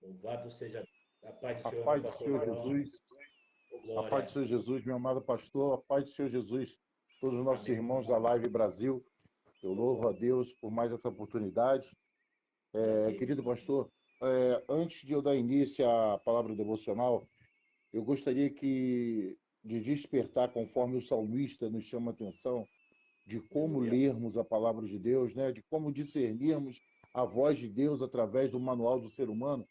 Louvado seja a paz do A Senhor, paz do pastor Senhor João. Jesus, Oh, a paz do glória. Senhor Jesus, meu amado pastor, a paz do Senhor Jesus, todos os nossos Amém. irmãos da Live Brasil. Eu louvo a Deus por mais essa oportunidade. Maravilha. Querido pastor, antes de eu dar início à palavra devocional, eu gostaria de despertar, conforme o salmista nos chama a atenção, de como Aleluia. lermos a palavra de Deus, né? De como discernirmos a voz de Deus através do manual do ser humano,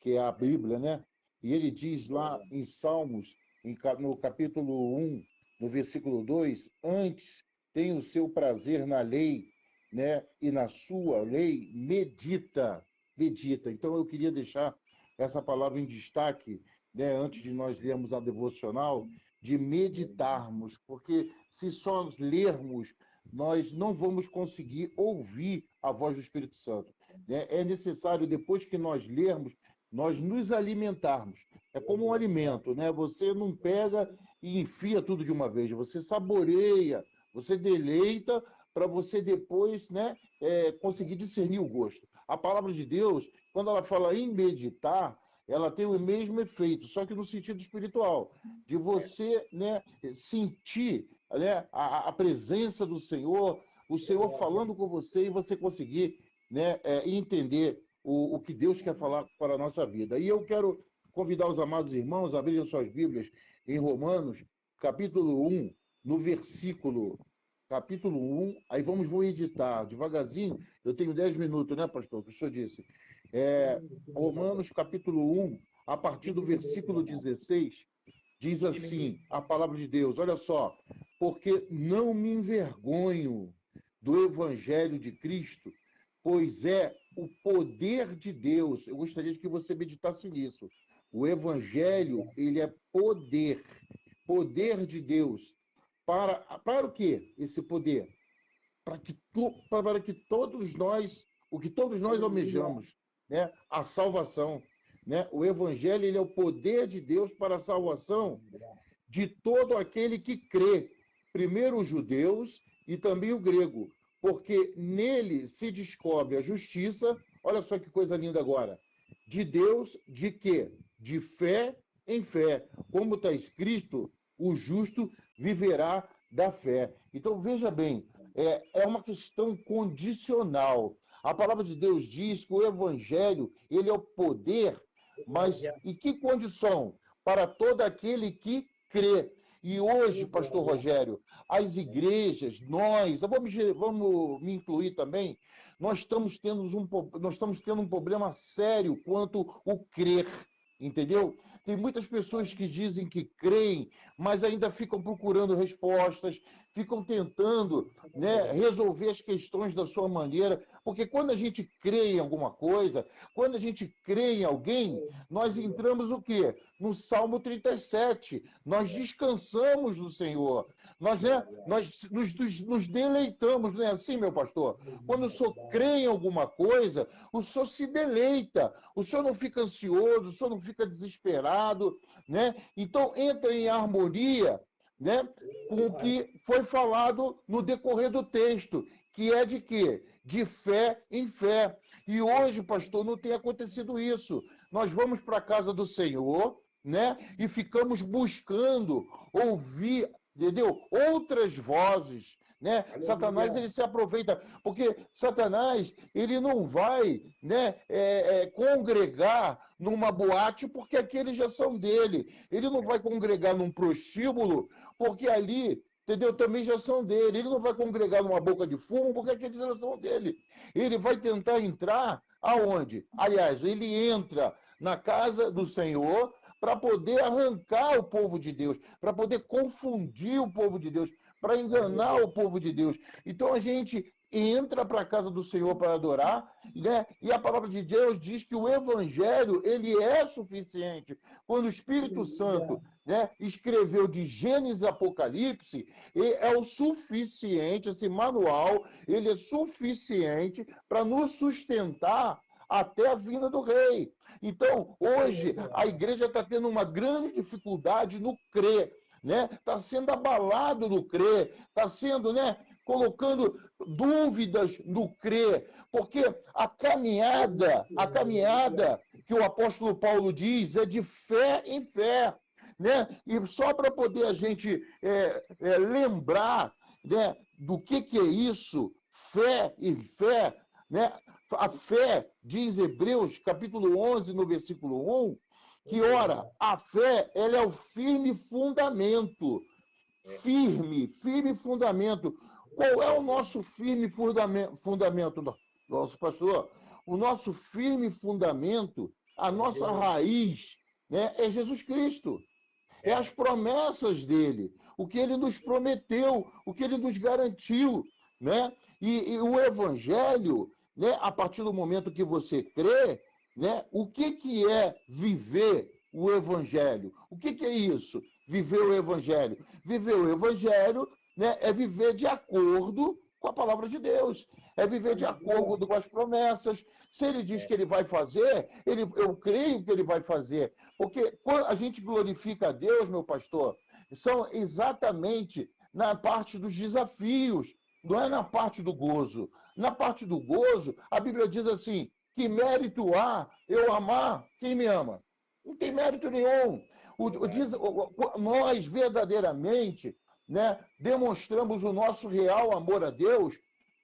que é a Bíblia, né? E ele diz lá em Salmos, no capítulo 1, no versículo 2, antes tem o seu prazer na lei, né? E na sua lei medita, medita. Então eu queria deixar essa palavra em destaque, né? Antes de nós lermos a devocional, de meditarmos, porque se só lermos, nós não vamos conseguir ouvir a voz do Espírito Santo, né? É necessário, depois que nós lermos, nós nos alimentarmos. É como um alimento, né? Você não pega e enfia tudo de uma vez, você saboreia, você deleita para você depois, né, conseguir discernir o gosto. A palavra de Deus, quando ela fala em meditar, ela tem o mesmo efeito, só que no sentido espiritual, de você, né, sentir, né, a presença do Senhor, o Senhor falando com você e você conseguir, né, entender o que Deus quer falar para a nossa vida. E eu quero convidar os amados irmãos a abrirem suas Bíblias em Romanos, capítulo 1, no capítulo 1, aí vamos editar devagarzinho, eu tenho 10 minutos, né, pastor, que o senhor disse. Romanos, capítulo 1, a partir do versículo 16, diz assim, a palavra de Deus, olha só, porque não me envergonho do evangelho de Cristo, pois é o poder de Deus. Eu gostaria de que você meditasse nisso. O evangelho, ele é poder, poder de Deus. Para o quê? Esse poder? Para que todos nós, o que todos nós almejamos, né? A salvação. Né? O evangelho, ele é o poder de Deus para a salvação de todo aquele que crê, primeiro os judeus e também o grego, porque nele se descobre a justiça, olha só que coisa linda agora, de Deus, de quê? De fé em fé. Como está escrito, o justo viverá da fé. Então, veja bem, é uma questão condicional. A palavra de Deus diz que o evangelho, ele é o poder, mas em que condição? Para todo aquele que crê. E hoje, pastor Rogério, as igrejas, vamos me incluir também, nós estamos tendo um problema sério quanto o crer. Entendeu? Tem muitas pessoas que dizem que creem, mas ainda ficam procurando respostas, ficam tentando, né, resolver as questões da sua maneira, porque quando a gente crê em alguma coisa, quando a gente crê em alguém, nós entramos o quê? No Salmo 37. Nós descansamos no Senhor. Nós, né, nos deleitamos, não é assim, meu pastor? Quando o senhor crê em alguma coisa, o senhor se deleita, o senhor não fica ansioso, o senhor não fica desesperado, né? Então entra em harmonia, né, com o que foi falado no decorrer do texto, que é de quê? De fé em fé. E hoje, pastor, não tem acontecido isso. Nós vamos para a casa do Senhor, né, e ficamos buscando ouvir, entendeu? Outras vozes, né? Satanás, ele se aproveita, porque Satanás, ele não vai, né, congregar numa boate porque aqueles já são dele. Ele não vai congregar num prostíbulo porque ali, entendeu, também já são dele. Ele não vai congregar numa boca de fumo porque aqueles já são dele. Ele vai tentar entrar aonde? Aliás, ele entra na casa do Senhor para poder arrancar o povo de Deus, para poder confundir o povo de Deus, para enganar o povo de Deus. Então a gente entra para a casa do Senhor para adorar, né? E a palavra de Deus diz que o evangelho, ele é suficiente. Quando o Espírito Santo, né, escreveu de Gênesis a Apocalipse, é o suficiente, esse manual, ele é suficiente para nos sustentar até a vinda do rei. Então, hoje, a igreja está tendo uma grande dificuldade no crer, né? Está sendo abalado no crer, está sendo, né, colocando dúvidas no crer, porque a caminhada que o apóstolo Paulo diz é de fé em fé, né? E só para poder a gente lembrar, né, do que é isso, fé e fé, né? A fé, diz Hebreus, capítulo 11, no versículo 1, que, ora, a fé, ela é o firme fundamento, firme fundamento. Qual é o nosso firme fundamento, nosso pastor? O nosso firme fundamento, a nossa raiz, né, é Jesus Cristo. É as promessas dele, o que ele nos prometeu, o que ele nos garantiu, né? E o evangelho, né, a partir do momento que você crê, né, o que é viver o evangelho? O que é isso? Viver o evangelho. Viver o evangelho, né, é viver de acordo com a palavra de Deus, é viver de acordo com as promessas. Se ele diz que ele vai fazer, eu creio que ele vai fazer. Porque quando a gente glorifica a Deus, meu pastor, são exatamente na parte dos desafios, não é na parte do gozo. Na parte do gozo, a Bíblia diz assim: que mérito há eu amar quem me ama? Não tem mérito nenhum. Nós verdadeiramente, né, demonstramos o nosso real amor a Deus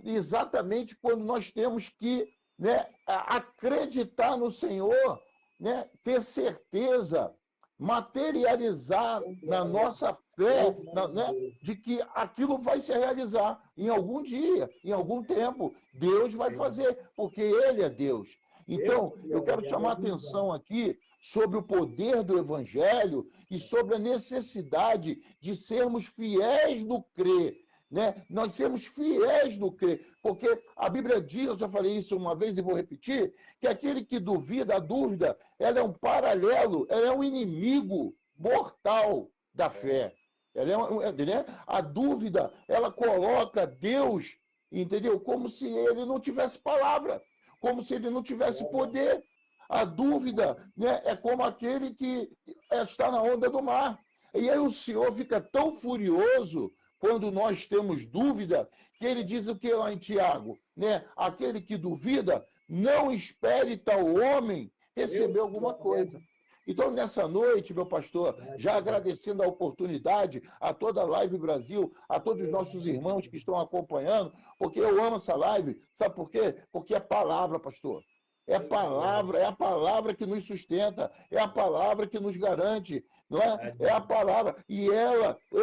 exatamente quando nós temos que, né, acreditar no Senhor, né, ter certeza, materializar na nossa fé, né, de que aquilo vai se realizar em algum dia, em algum tempo. Deus vai fazer, porque Ele é Deus. Então, eu quero chamar a atenção aqui sobre o poder do Evangelho e sobre a necessidade de sermos fiéis no crer, né? Nós sermos fiéis no crer, porque a Bíblia diz, eu já falei isso uma vez e vou repetir, que aquele que duvida, a dúvida, ela é um paralelo, ela é um inimigo mortal da fé. Né? A dúvida, ela coloca Deus, entendeu? Como se ele não tivesse palavra, como se ele não tivesse poder. A dúvida, né, é como aquele que está na onda do mar. E aí o Senhor fica tão furioso quando nós temos dúvida, que ele diz o que lá em Tiago, né? Aquele que duvida, não espere tal homem receber alguma coisa. Então, nessa noite, meu pastor, já agradecendo a oportunidade a toda a Live Brasil, a todos os nossos irmãos que estão acompanhando, porque eu amo essa live, sabe por quê? Porque é palavra, pastor. É a palavra que nos sustenta, é a palavra que nos garante, não é? É a palavra. E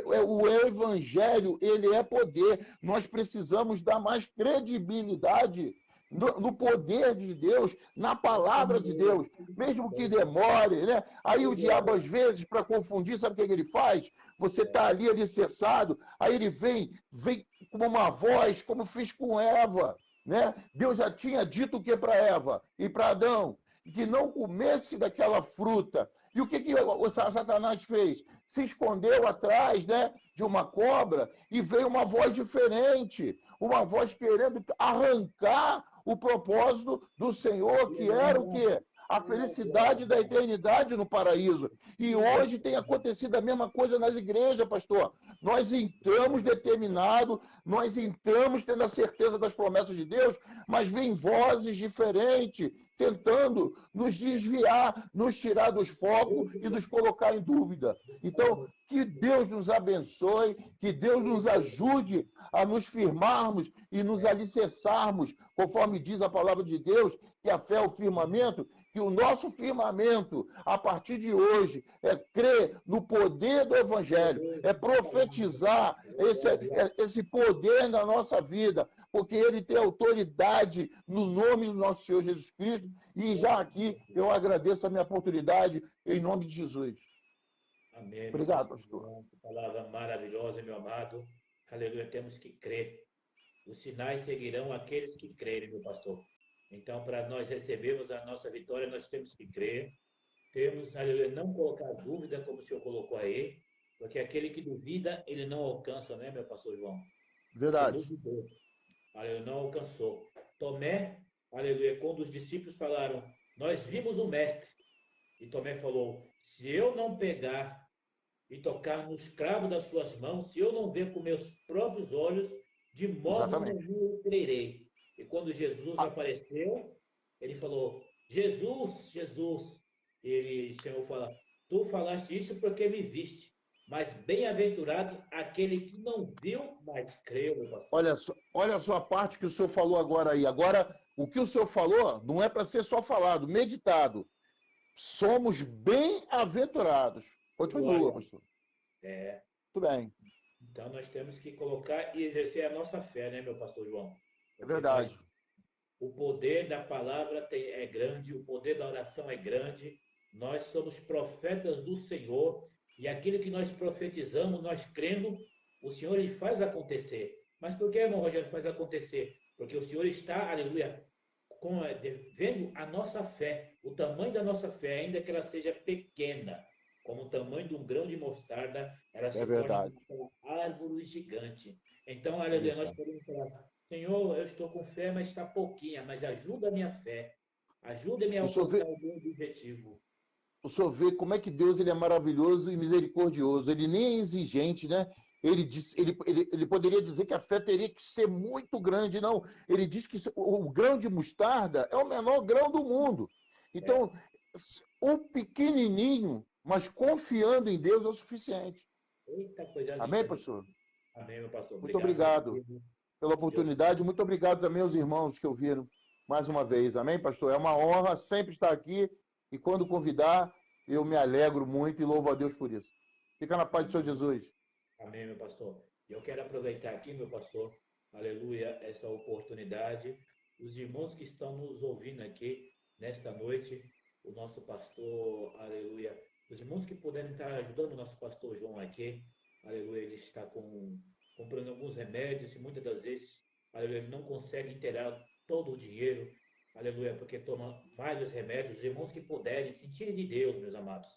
o evangelho, ele é poder. Nós precisamos dar mais credibilidade no poder de Deus, na palavra de Deus, mesmo que demore, né? Aí o diabo, às vezes, para confundir, sabe o que ele faz? Você está ali alicerçado, aí ele vem como uma voz, como fez com Eva, né? Deus já tinha dito o que para Eva e para Adão? Que não comesse daquela fruta. E o que o Satanás fez? Se escondeu atrás, né, de uma cobra e veio uma voz diferente, uma voz querendo arrancar o propósito do Senhor, que era o quê? A felicidade da eternidade no paraíso. E hoje tem acontecido a mesma coisa nas igrejas, pastor. Nós entramos determinado, nós entramos tendo a certeza das promessas de Deus, mas vem vozes diferentes tentando nos desviar, nos tirar dos focos e nos colocar em dúvida. Então, que Deus nos abençoe, que Deus nos ajude a nos firmarmos e nos alicerçarmos, conforme diz a palavra de Deus, que a fé é o firmamento, que o nosso firmamento, a partir de hoje, é crer no poder do Evangelho, é profetizar esse poder na nossa vida, porque ele tem autoridade no nome do nosso Senhor Jesus Cristo. E já aqui eu agradeço a minha oportunidade em nome de Jesus. Amém. Obrigado, pastor. Palavra maravilhosa, meu amado. Aleluia, temos que crer. Os sinais seguirão aqueles que crerem, meu pastor. Então, para nós recebermos a nossa vitória, nós temos que crer. Temos, aleluia, não colocar dúvida, como o Senhor colocou aí, porque aquele que duvida, ele não alcança, né, meu pastor João? Verdade. Você duvidou. Aleluia, não alcançou. Tomé, aleluia, quando os discípulos falaram, nós vimos o mestre. E Tomé falou, se eu não pegar e tocar nos cravos das suas mãos, se eu não ver com meus próprios olhos, de modo Exatamente. nenhum eu crerei. E quando Jesus apareceu, ele falou, Jesus, Jesus, ele, o Senhor fala, tu falaste isso porque me viste, mas bem-aventurado aquele que não viu, mas creu, meu pastor. Olha só a parte que o senhor falou agora aí. Agora, o que o senhor falou não é para ser só falado, meditado. Somos bem-aventurados. Continua, Glória. pastor. É, Muito bem. então nós temos que colocar e exercer a nossa fé, né, meu pastor João? É Porque nós, verdade. o poder da palavra é grande, o poder da oração é grande. Nós somos profetas do Senhor e aquilo que nós profetizamos, nós crendo, o Senhor ele faz acontecer. Mas por que, irmão Rogério, faz acontecer? Porque o Senhor está, aleluia, vendo a nossa fé, o tamanho da nossa fé, ainda que ela seja pequena, como o tamanho de um grão de mostarda, ela É se torna verdade. como uma árvore gigante. Então, É aleluia, nós verdade. podemos falar, Senhor, eu estou com fé, mas está pouquinha, mas ajuda a minha fé, ajuda-me a O senhor alcançar vê, o meu objetivo. o senhor vê como é que Deus ele é maravilhoso e misericordioso. Ele nem é exigente, né? Ele poderia dizer que a fé teria que ser muito grande. Não, ele diz que o grão de mostarda é o menor grão do mundo. É, Então, o pequenininho, mas confiando em Deus é o suficiente. eita coisa Amém, linda, meu. pastor? Amém, meu pastor. Muito Obrigado, meu obrigado querido. pela Que Deus oportunidade. Muito obrigado também aos irmãos que ouviram mais uma vez. Amém, pastor? É uma honra sempre estar aqui e quando convidar, eu me alegro muito e louvo a Deus por isso. Fica na paz do Senhor amém. Jesus. Amém, meu pastor. E eu quero aproveitar aqui, meu pastor, aleluia, essa oportunidade. Os irmãos que estão nos ouvindo aqui nesta noite, o nosso pastor, aleluia, os irmãos que puderem estar ajudando o nosso pastor João aqui, aleluia, ele está comprando alguns remédios e muitas das vezes, aleluia, ele não consegue inteirar todo o dinheiro, aleluia, porque toma vários remédios. Os irmãos que puderem, sentirem de Deus, meus amados.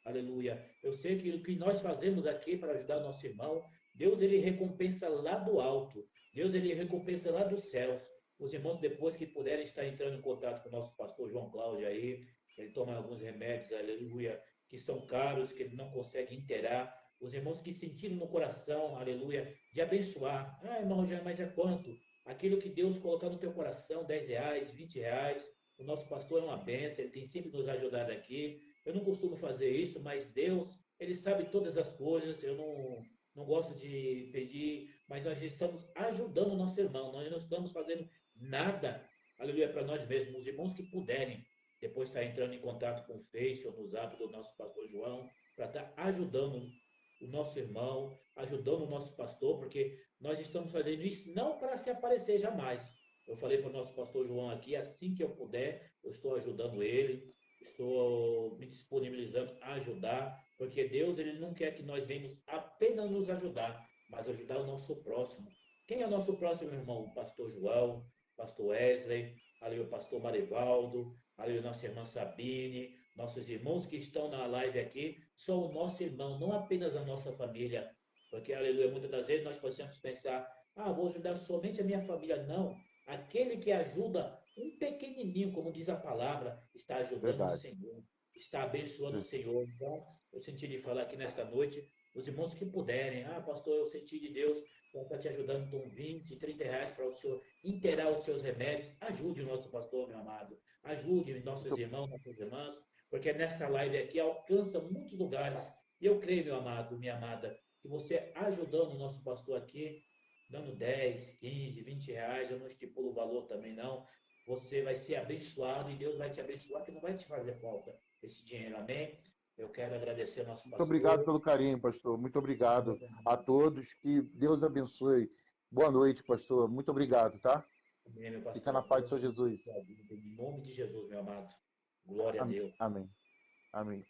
Aleluia. Eu sei que o que nós fazemos aqui para ajudar o nosso irmão, Deus ele recompensa lá do alto. Deus ele recompensa lá dos céus. Os irmãos depois que puderem estar entrando em contato com o nosso pastor João Cláudio aí, ele toma alguns remédios, aleluia, que são caros, que ele não consegue inteirar. Os irmãos que sentiram no coração, aleluia, de abençoar. Ah, irmão Rogério, mas é quanto? Aquilo que Deus colocar no teu coração, R$ 10, R$ 20. O nosso pastor é uma bênção, ele tem sempre nos ajudado aqui. Eu não costumo fazer isso, mas Deus, Ele sabe todas as coisas. Eu não gosto de pedir, mas nós estamos ajudando o nosso irmão. Nós não estamos fazendo nada, aleluia, para nós mesmos. Os irmãos que puderem, depois estar entrando em contato com o Face ou no Zap do nosso pastor João, para estar ajudando o nosso irmão, ajudando o nosso pastor, porque nós estamos fazendo isso não para se aparecer jamais. Eu falei para o nosso pastor João aqui, assim que eu puder, eu estou ajudando ele, estou me disponibilizando a ajudar, porque Deus ele não quer que nós venhamos apenas nos ajudar, mas ajudar o nosso próximo. Quem é o nosso próximo irmão? O pastor João, o pastor Wesley, ali o pastor Marivaldo, ali a nossa irmã Sabine, nossos irmãos que estão na live aqui, são o nosso irmão, não apenas a nossa família, porque, aleluia, muitas das vezes nós possamos pensar, vou ajudar somente a minha família. Não, aquele que ajuda um pequenininho, como diz a palavra, está ajudando o Verdade. Senhor, está abençoando o Senhor. Então, eu senti de falar aqui nesta noite, os irmãos que puderem, pastor, eu senti de Deus, então está te ajudando com R$ 20, R$ 30 para o senhor inteirar os seus remédios. Ajude o nosso pastor, meu amado. Ajude nossos Muito, irmãos, nossas irmãs, porque nessa live aqui alcança muitos lugares. E eu creio, meu amado, minha amada, que você ajudando o nosso pastor aqui, dando 10, 15, R$ 20, eu não estipulo o valor também não, você vai ser abençoado e Deus vai te abençoar, que não vai te fazer falta esse dinheiro, amém? Eu quero agradecer ao nosso muito obrigado pastor. pelo carinho, pastor. Muito obrigado a todos. Que Deus abençoe. Boa noite, pastor. Muito obrigado, tá? Amém, meu Fica na pastor. paz do Deus Senhor abençoe Jesus. a sua vida, em nome de Jesus, meu amado. Glória a Deus. Amém. Amém.